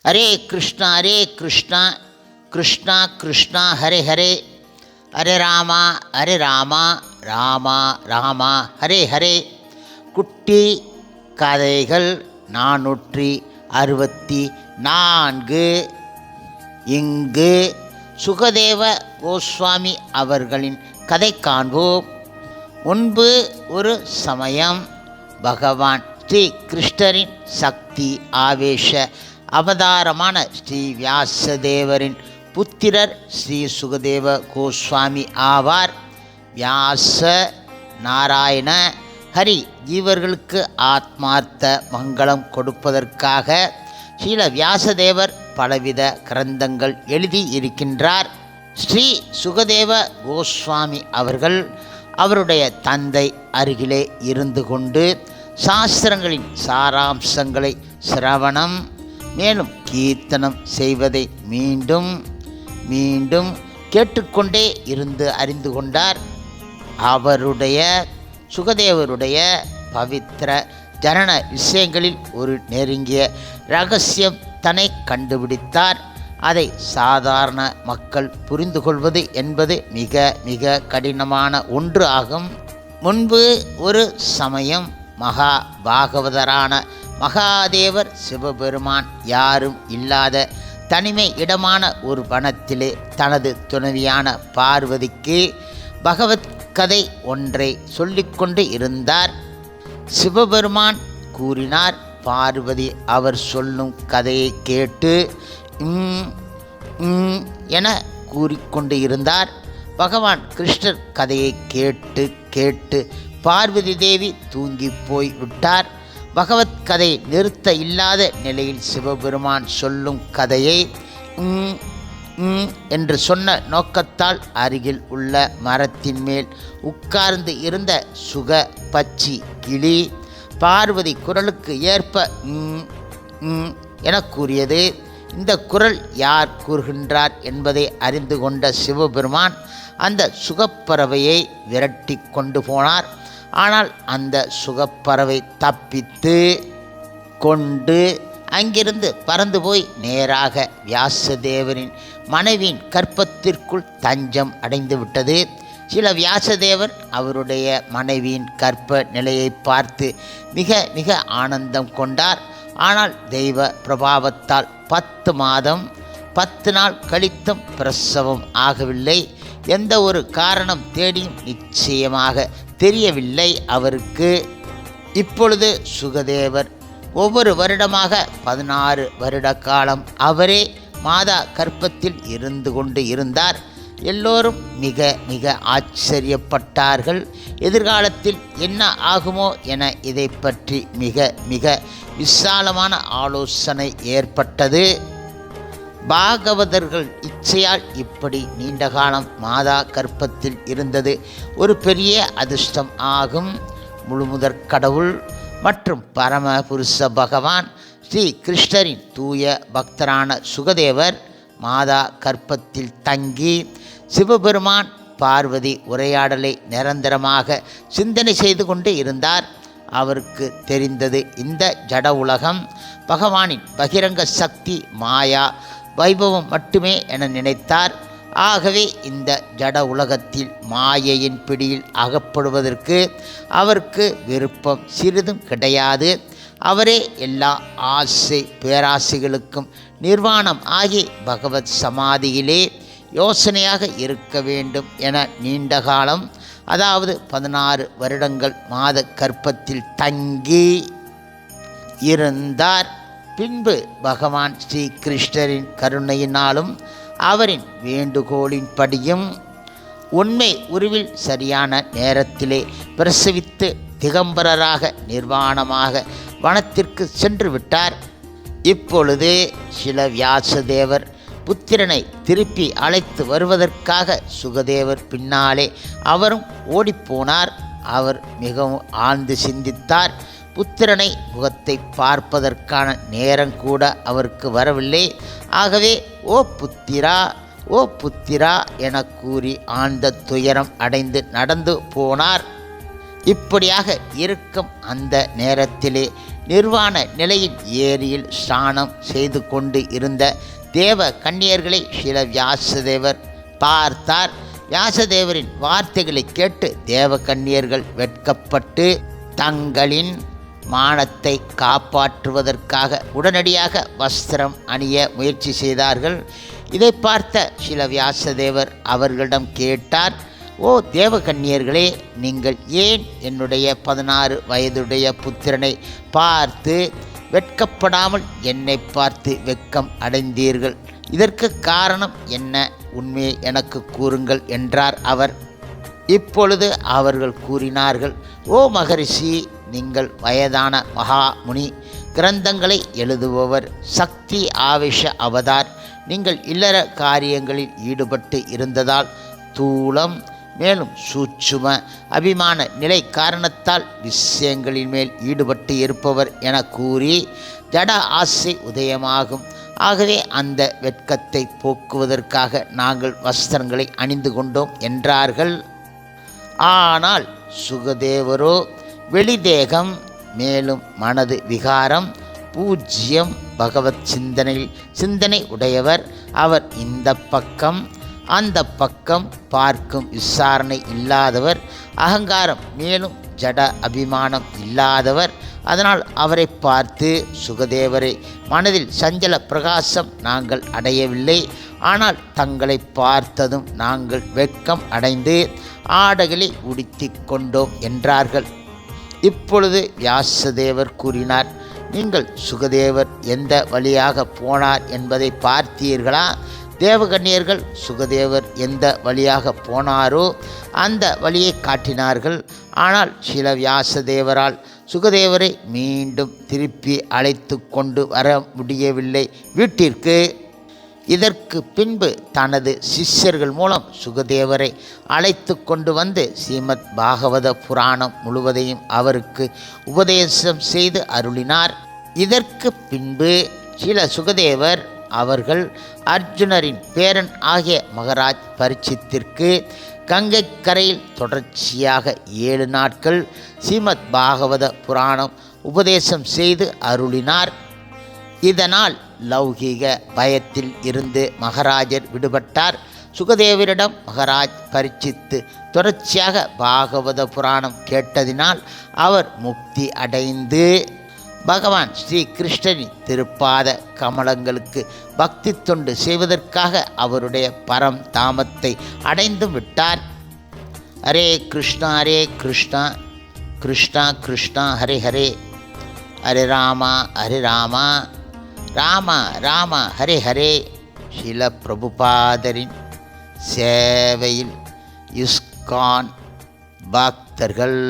ஹரே கிருஷ்ணா கிருஷ்ணா கிருஷ்ணா ஹரே ஹரே, ஹரே ராமா ராமா ராமா ஹரே ஹரே. குட்டி கதைகள் 464. இங்கு சுகதேவ கோஸ்வாமி அவர்களின் கதை காண்போம். முன்பு ஒரு சமயம் பகவான் ஸ்ரீ கிருஷ்ணரின் சக்தி ஆவேச அவதாரமான ஸ்ரீ வியாசதேவரின் புத்திரர் ஸ்ரீ சுகதேவ கோஸ்வாமி ஆவார். வியாச நாராயண ஹரி இவர்களுக்கு ஆத்மார்த்த மங்களம் கொடுப்பதற்காக ஸ்ரீல வியாசதேவர் பலவித கிரந்தங்கள் எழுதி இருக்கின்றார். ஸ்ரீ சுகதேவ கோஸ்வாமி அவர்கள் அவருடைய தந்தை அருகிலே இருந்து கொண்டு சாஸ்திரங்களின் சாராம்சங்களை சிரவணம் மேலும் கீர்த்தனம் செய்வதை மீண்டும் மீண்டும் கேட்டுக்கொண்டே இருந்து அறிந்து கொண்டார். அவருடைய சுகதேவருடைய பவித்திர ஜனன விஷயங்களில் ஒரு நெருங்கிய இரகசியம் தன்னை கண்டுபிடித்தார். அதை சாதாரண மக்கள் புரிந்து கொள்வது என்பது மிக மிக கடினமான ஒன்று ஆகும். முன்பு ஒரு சமயம் மகா பாகவதரான மகாதேவர் சிவபெருமான் யாரும் இல்லாத தனிமை இடமான ஒரு வனத்திலே தனது துணைவியான பார்வதிக்கு பகவத் கதை ஒன்றை சொல்லிக்கொண்டு இருந்தார். சிவபெருமான் கூறினார். பார்வதி அவர் சொல்லும் கதையை கேட்டு என கூறிக்கொண்டு இருந்தார். பகவான் கிருஷ்ணர் கதையை கேட்டு கேட்டு பார்வதி தேவி தூங்கி போய் விட்டார். பகவத் கதை நிறுத்த இல்லாத நிலையில் சிவபெருமான் சொல்லும் கதையை என்று சொன்ன நோக்கத்தால் அருகில் உள்ள மரத்தின் மேல் உட்கார்ந்து இருந்த சுக பச்சி கிளி பார்வதி குரலுக்கு ஏற்ப என கூறியது. இந்த குரல் யார் கூறுகின்றார் என்பதை அறிந்து கொண்ட சிவபெருமான் அந்த சுகப்பறவையை விரட்டி கொண்டு போனார். ஆனால் அந்த சுகப்பறவை தப்பித்து கொண்டு அங்கிருந்து பறந்து போய் நேராக வியாசதேவரின் மனைவியின் கற்பத்திற்குள் தஞ்சம் அடைந்து விட்டது. சில வியாசதேவர் அவருடைய மனைவியின் கற்ப நிலையை பார்த்து மிக மிக ஆனந்தம் கொண்டார். ஆனால் தெய்வ பிரபாவத்தால் 10 மாதம் 10 நாள் கழித்தும் பிரசவம் ஆகவில்லை. எந்த ஒரு காரணம் தேடியும் நிச்சயமாக தெரியவில்லை அவருக்கு. இப்பொழுது சுகதேவர் ஒவ்வொரு வருடமாக 16 வருட காலம் அவரே மாதா கர்ப்பத்தில் இருந்து கொண்டு இருந்தார். எல்லோரும் மிக மிக ஆச்சரியப்பட்டார்கள். எதிர்காலத்தில் என்ன ஆகுமோ என இதை பற்றி மிக மிக விசாலமான ஆலோசனை ஏற்பட்டது. பாகவதர்கள் இச்சையால் இப்படி நீண்ட காலம் மாதா கர்ப்பத்தில் இருந்தது ஒரு பெரிய அதிர்ஷ்டம் ஆகும். முழுமுதற் கடவுள் மற்றும் பரமபுருஷ பகவான் ஸ்ரீ கிருஷ்ணரின் தூய பக்தரான சுகதேவர் மாதா கர்ப்பத்தில் தங்கி சிவபெருமான் பார்வதி உரையாடலை நிரந்தரமாக சிந்தனை செய்து கொண்டு இருந்தார். அவருக்கு தெரிந்தது இந்த ஜட உலகம் பகவானின் பகிரங்க சக்தி மாயா வைபவம் மட்டுமே என நினைத்தார். ஆகவே இந்த ஜட உலகத்தில் மாயையின் பிடியில் அகப்படுவதற்கு அவருக்கு விருப்பம் சிறிதும் கிடையாது. அவரே எல்லா ஆசை பேராசைகளுக்கும் நிர்வாணம் ஆகி பகவத் சமாதியிலே யோசனையாக இருக்க வேண்டும் என நீண்ட காலம் அதாவது 16 வருடங்கள் மாத கர்ப்பத்தில் தங்கி இருந்தார். பின்பு பகவான் ஸ்ரீ கிருஷ்ணரின் கருணையினாலும் அவரின் வேண்டுகோளின்படியும் உண்மை உருவில் சரியான நேரத்திலே பிரசவித்து திகம்பரராக நிர்வாணமாக வனத்திற்கு சென்று விட்டார். இப்பொழுது சில வியாசதேவர் புத்திரனை திருப்பி அழைத்து வருவதற்காக சுகதேவர் பின்னாலே அவரும் ஓடிப்போனார். அவர் மிகவும் ஆழ்ந்து சிந்தித்தார். புத்திரனை முகத்தை பார்ப்பதற்கான நேரம் கூட அவருக்கு வரவில்லை. ஆகவே ஓ புத்திரா என கூறி ஆழ்ந்த துயரம் அடைந்து நடந்து போனார். இப்படியாக இருக்கும் அந்த நேரத்திலே நிர்வாண நிலையில் ஏரியில் ஸ்நானம் செய்து கொண்டு இருந்த தேவ கன்னியர்களை ஸ்ரீல வியாசதேவர் பார்த்தார். வியாசதேவரின் வார்த்தைகளை கேட்டு தேவ கன்னியர்கள் வெட்கப்பட்டு தங்களின் மானத்தை காப்பாற்றுவதற்காக உடனடியாக வஸ்திரம் அணிய முயற்சி செய்தார்கள். இதை பார்த்த ஸ்ரீல வியாசதேவர் அவர்களிடம் கேட்டார், ஓ தேவகன்னியர்களே, நீங்கள் ஏன் என்னுடைய 16 வயதுடைய புத்திரனை பார்த்து வெட்கப்படாமல் என்னை பார்த்து வெட்கம் அடைந்தீர்கள்? இதற்கு காரணம் என்ன? உண்மையை எனக்கு கூறுங்கள் என்றார் அவர். இப்பொழுது அவர்கள் கூறினார்கள், ஓ மகரிஷி, நீங்கள் வயதான மகாமுனி, கிரந்தங்களை எழுதுபவர், சக்தி ஆவேஷ அவதார். நீங்கள் இல்லற காரியங்களில் ஈடுபட்டு இருந்ததால் தூலம் மேலும் சூட்சும அபிமான நிலை காரணத்தால் விஷயங்களின் மேல் ஈடுபட்டு இருப்பவர் என கூறி ஜட ஆசை உதயமாகும். ஆகவே அந்த வெட்கத்தை போக்குவதற்காக நாங்கள் வஸ்திரங்களை அணிந்து கொண்டோம் என்றார்கள். ஆனால் சுகதேவரோ வெளிதேகம் மேலும் மனது விகாரம் பூஜ்யம் பகவத் சிந்தனை உடையவர். அவர் இந்த பக்கம் அந்த பக்கம் பார்க்கும் விசாரணை இல்லாதவர், அகங்காரம் மேலும் ஜட அபிமானம் இல்லாதவர். அதனால் அவரை பார்த்து, சுகதேவரை, மனதில் சஞ்சல பிரகாசம் நாங்கள் அடையவில்லை. ஆனால் தங்களை பார்த்ததும் நாங்கள் வெட்கம் அடைந்து ஆடைகளை உடுத்தி கொண்டோம் என்றார்கள். இப்பொழுது வியாசதேவர் கூறினார், நீங்கள் சுகதேவர் எந்த வழியாக போனார் என்பதை பார்த்தீர்களா? தேவகன்னியர்கள் சுகதேவர் எந்த வழியாக போனாரோ அந்த வழியை காட்டினார்கள். ஆனால் ஸ்ரீல வியாசதேவரால் சுகதேவரை மீண்டும் திருப்பி அழைத்து கொண்டு வர முடியவில்லை வீட்டிற்கு. இதற்கு பின்பு தனது சிஷ்யர்கள் மூலம் சுகதேவரை அழைத்து கொண்டு வந்து ஸ்ரீமத் பாகவத புராணம் முழுவதையும் அவருக்கு உபதேசம் செய்து அருளினார். இதற்கு பின்பு ஸ்ரீல சுகதேவர் அவர்கள் அர்ஜுனரின் பேரன் ஆகிய மகாராஜ் பரீட்சித்திற்கு கங்கை கரையில் தொடர்ச்சியாக 7 நாட்கள் ஸ்ரீமத் பாகவத புராணம் உபதேசம் செய்து அருளினார். இதனால் லௌகீக பயத்தில் இருந்து மகாராஜர் விடுபட்டார். சுகதேவரிடம் மகாராஜ் பரீட்சித்து தொடர்ச்சியாக பாகவத புராணம் கேட்டதினால் அவர் முக்தி அடைந்து பகவான் ஸ்ரீ கிருஷ்ணரின் திருப்பாத கமலங்களுக்கு பக்தி தொண்டு செய்வதற்காக அவருடைய பரம் தாமத்தை அடைந்து விட்டார். ஹரே கிருஷ்ணா கிருஷ்ணா கிருஷ்ணா ஹரே ஹரே, ஹரே ராமா ராம ராம ஹரே ஹரே. ஸ்ரீல பிரபுபாதரின் சேவையில் இஸ்கான் பக்தர்கள்